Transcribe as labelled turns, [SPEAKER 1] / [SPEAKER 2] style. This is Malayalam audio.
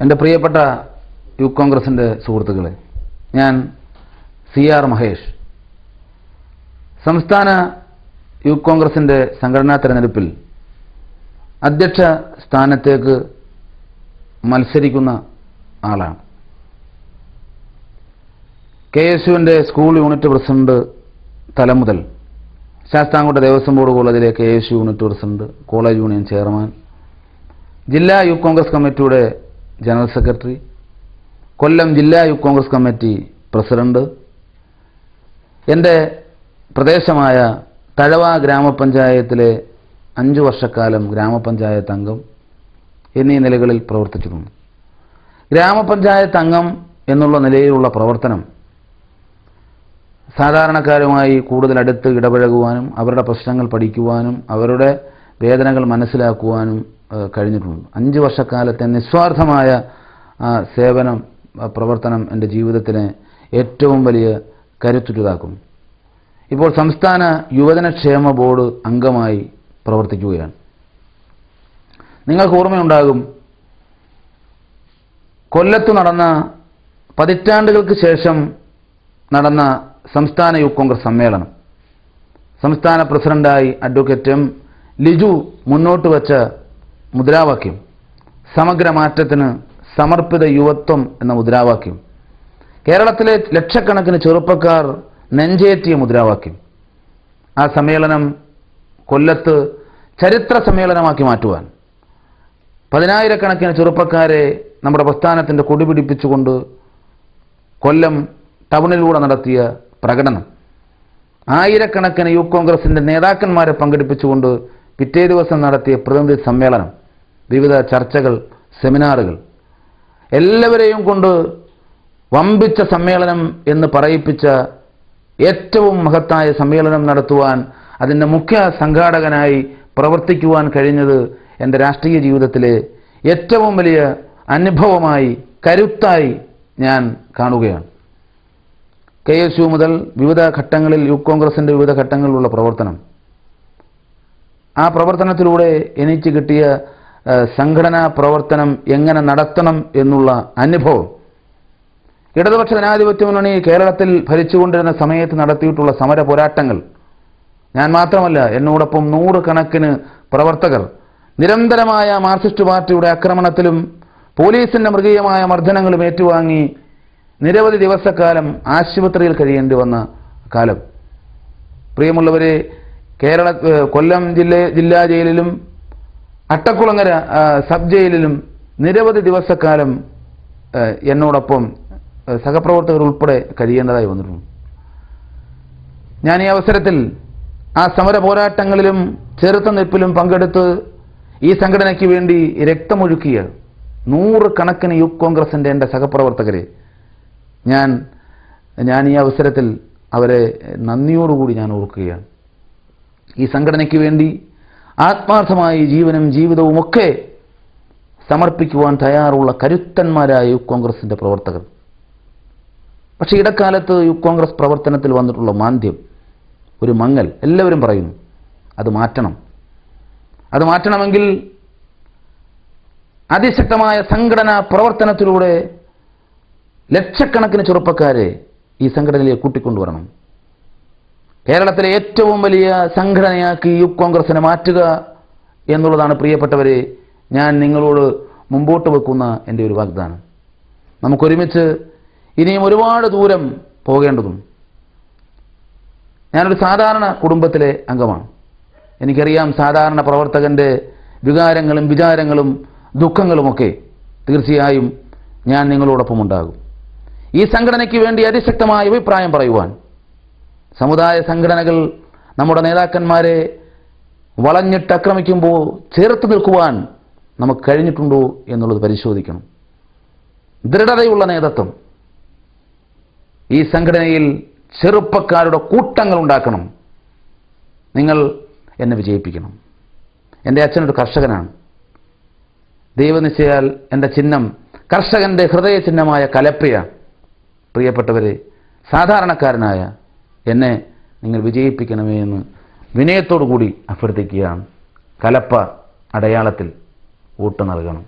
[SPEAKER 1] എൻ്റെ പ്രിയപ്പെട്ട യൂത്ത് കോൺഗ്രസിൻ്റെ സുഹൃത്തുക്കളെ, ഞാൻ CR മഹേഷ്. സംസ്ഥാന യൂത്ത് കോൺഗ്രസിൻ്റെ സംഘടനാ തെരഞ്ഞെടുപ്പിൽ അധ്യക്ഷ സ്ഥാനത്തേക്ക് മത്സരിക്കുന്ന ആളാണ്. KSUവിൻ്റെ സ്കൂൾ യൂണിറ്റ് പ്രസിഡന്റ് തലം മുതൽ ശാസ്താംകോട്ട ദേവസ്വം ബോർഡ് കോളേജിലെ KSU unit president, college union chairman, ജില്ലാ യൂത്ത് കോൺഗ്രസ് കമ്മിറ്റിയുടെ ജനറൽ സെക്രട്ടറി, കൊല്ലം ജില്ലാ യൂത്ത് കോൺഗ്രസ് കമ്മിറ്റി പ്രസിഡന്റ്, എൻ്റെ പ്രദേശമായ തഴവ ഗ്രാമപഞ്ചായത്തിലെ 5 വർഷക്കാലം ഗ്രാമപഞ്ചായത്ത് അംഗം എന്നീ നിലകളിൽ പ്രവർത്തിച്ചിട്ടുണ്ട്. ഗ്രാമപഞ്ചായത്ത് അംഗം എന്നുള്ള നിലയിലുള്ള പ്രവർത്തനം സാധാരണക്കാരുമായി കൂടുതൽ അടുത്ത് ഇടപഴകുവാനും അവരുടെ പ്രശ്നങ്ങൾ പഠിക്കുവാനും അവരുടെ വേദനകൾ മനസ്സിലാക്കുവാനും കഴിഞ്ഞിട്ടുണ്ട്. 5 വർഷക്കാലത്തെ നിസ്വാർത്ഥമായ സേവനം പ്രവർത്തനം എൻ്റെ ജീവിതത്തിന് ഏറ്റവും വലിയ കരുത്തുറ്റതാക്കുന്നു. ഇപ്പോൾ സംസ്ഥാന യുവജനക്ഷേമ ബോർഡ് അംഗമായി പ്രവർത്തിക്കുകയാണ്. നിങ്ങൾക്ക് ഓർമ്മയുണ്ടാകും, കൊല്ലത്ത് നടന്ന പതിറ്റാണ്ടുകൾക്ക് ശേഷം നടന്ന സംസ്ഥാന യൂത്ത് കോൺഗ്രസ് സമ്മേളനം, സംസ്ഥാന പ്രസിഡന്റായി അഡ്വക്കേറ്റ് M. ലിജു മുന്നോട്ട് വച്ച മുദ്രാവാക്യം സമഗ്ര മാറ്റത്തിന് സമർപ്പിത യുവത്വം എന്ന മുദ്രാവാക്യം, കേരളത്തിലെ ലക്ഷക്കണക്കിന് ചെറുപ്പക്കാർ നെഞ്ചേറ്റിയ മുദ്രാവാക്യം, ആ സമ്മേളനം കൊല്ലത്ത് ചരിത്ര സമ്മേളനമാക്കി മാറ്റുവാൻ 10,000-കണക്കിന് ചെറുപ്പക്കാരെ നമ്മുടെ പ്രസ്ഥാനത്തിൻ്റെ കൊടി പിടിപ്പിച്ചുകൊണ്ട് കൊല്ലം ടൗണിലൂടെ നടത്തിയ പ്രകടനം, 1000-കണക്കിന് യൂത്ത് കോൺഗ്രസിൻ്റെ നേതാക്കന്മാരെ പങ്കെടുപ്പിച്ചുകൊണ്ട് പിറ്റേ ദിവസം നടത്തിയ പ്രതിനിധി സമ്മേളനം, വിവിധ ചർച്ചകൾ, സെമിനാറുകൾ, എല്ലാവരെയും കൊണ്ട് വമ്പിച്ച സമ്മേളനം എന്ന് പറയിപ്പിച്ച ഏറ്റവും മഹത്തായ സമ്മേളനം നടത്തുവാൻ, അതിൻ്റെ മുഖ്യ സംഘാടകനായി പ്രവർത്തിക്കുവാൻ കഴിഞ്ഞത് എൻ്റെ രാഷ്ട്രീയ ജീവിതത്തിലെ ഏറ്റവും വലിയ അനുഭവമായി, കരുത്തായി ഞാൻ കാണുകയാണ്. KSU മുതൽ വിവിധ ഘട്ടങ്ങളിൽ യൂത്ത് കോൺഗ്രസിൻ്റെ വിവിധ ഘട്ടങ്ങളിലുള്ള പ്രവർത്തനം, ആ പ്രവർത്തനത്തിലൂടെ എനിക്ക് കിട്ടിയ സംഘടനാ പ്രവർത്തനം എങ്ങനെ നടത്തണം എന്നുള്ള അനുഭവം, ഇടതുപക്ഷ ജനാധിപത്യ മുന്നണി കേരളത്തിൽ ഭരിച്ചുകൊണ്ടിരുന്ന സമയത്ത് നടത്തിയിട്ടുള്ള സമര പോരാട്ടങ്ങൾ, ഞാൻ മാത്രമല്ല എന്നോടൊപ്പം 100 കണക്കിന് പ്രവർത്തകർ നിരന്തരമായ മാർക്സിസ്റ്റ് പാർട്ടിയുടെ ആക്രമണത്തിലും പോലീസിൻ്റെ മൃഗീയമായ മർദ്ദനങ്ങളും ഏറ്റുവാങ്ങി നിരവധി ദിവസക്കാലം ആശുപത്രിയിൽ കഴിയേണ്ടി വന്ന കാലം. പ്രിയമുള്ളവരെ, കൊല്ലം ജില്ലാ ജയിലിലും അട്ടക്കുളങ്ങര സബ് ജയിലിലും നിരവധി ദിവസക്കാലം എന്നോടൊപ്പം സഹപ്രവർത്തകർ ഉൾപ്പെടെ കഴിയേണ്ടതായി വന്നിട്ടുണ്ട്. ഞാൻ ഈ അവസരത്തിൽ ആ സമര പോരാട്ടങ്ങളിലും ചെറുത്തുനിൽപ്പിലും പങ്കെടുത്ത് ഈ സംഘടനയ്ക്ക് വേണ്ടി രക്തമൊഴുക്കിയ 100 കണക്കിന് യൂത്ത് കോൺഗ്രസിൻ്റെ എൻ്റെ സഹപ്രവർത്തകരെ ഞാൻ ഈ അവസരത്തിൽ അവരെ നന്ദിയോടുകൂടി ഞാൻ ഓർക്കുകയാണ്. ഈ സംഘടനയ്ക്ക് വേണ്ടി ആത്മാർത്ഥമായി ജീവനും ജീവിതവും ഒക്കെ സമർപ്പിക്കുവാൻ തയ്യാറുള്ള കരുത്തന്മാരായ യൂത്ത് കോൺഗ്രസിൻ്റെ പ്രവർത്തകർ. പക്ഷേ ഇടക്കാലത്ത് യൂത്ത് കോൺഗ്രസ് പ്രവർത്തനത്തിൽ വന്നിട്ടുള്ള മാന്ദ്യം, ഒരു മങ്ങൽ, എല്ലാവരും പറയുന്നു അത് മാറ്റണം. അത് മാറ്റണമെങ്കിൽ അതിശക്തമായ സംഘടനാ പ്രവർത്തനത്തിലൂടെ ലക്ഷക്കണക്കിന് ചെറുപ്പക്കാരെ ഈ സംഘടനയിലേക്ക് കൂട്ടിക്കൊണ്ടുവരണം. കേരളത്തിലെ ഏറ്റവും വലിയ സംഘടനയാക്കി യൂത്ത് കോൺഗ്രസിനെ മാറ്റുക എന്നുള്ളതാണ് പ്രിയപ്പെട്ടവരെ ഞാൻ നിങ്ങളോട് മുമ്പോട്ട് വെക്കുന്ന എൻ്റെ ഒരു വാഗ്ദാനം. നമുക്കൊരുമിച്ച് ഇനിയും ഒരുപാട് ദൂരം പോകേണ്ടതും. ഞാനൊരു സാധാരണ കുടുംബത്തിലെ അംഗമാണ്. എനിക്കറിയാം സാധാരണ പ്രവർത്തകൻ്റെ വികാരങ്ങളും വിചാരങ്ങളും ദുഃഖങ്ങളുമൊക്കെ. തീർച്ചയായും ഞാൻ നിങ്ങളോടൊപ്പം ഉണ്ടാകും. ഈ സംഘടനയ്ക്ക് വേണ്ടി അതിശക്തമായ അഭിപ്രായം പറയുവാൻ, സമുദായ സംഘടനകൾ നമ്മുടെ നേതാക്കന്മാരെ വളഞ്ഞിട്ട് ആക്രമിക്കുമ്പോൾ ചേർത്ത് നിൽക്കുവാൻ നമുക്ക് കഴിഞ്ഞിട്ടുണ്ടോ എന്നുള്ളത് പരിശോധിക്കണം. ദൃഢതയുള്ള നേതൃത്വം, ഈ സംഘടനയിൽ ചെറുപ്പക്കാരുടെ കൂട്ടങ്ങൾ ഉണ്ടാക്കണം. നിങ്ങൾ എന്നെ വിജയിപ്പിക്കണം. എൻ്റെ അച്ഛനൊരു കർഷകനാണ്. ദൈവനിശ്ചയാൽ എൻ്റെ ചിഹ്നം കർഷകൻ്റെ ഹൃദയ ചിഹ്നമായ കലപ്പയാണ്. പ്രിയപ്പെട്ടവരെ, സാധാരണക്കാരനായ എന്നെ നിങ്ങൾ വിജയിപ്പിക്കണമേ എന്ന് വിനയത്തോടു കൂടി അഭ്യർത്ഥിക്കുകയാണ്. കലപ്പ അടയാളത്തിൽ വോട്ട് നൽകണം.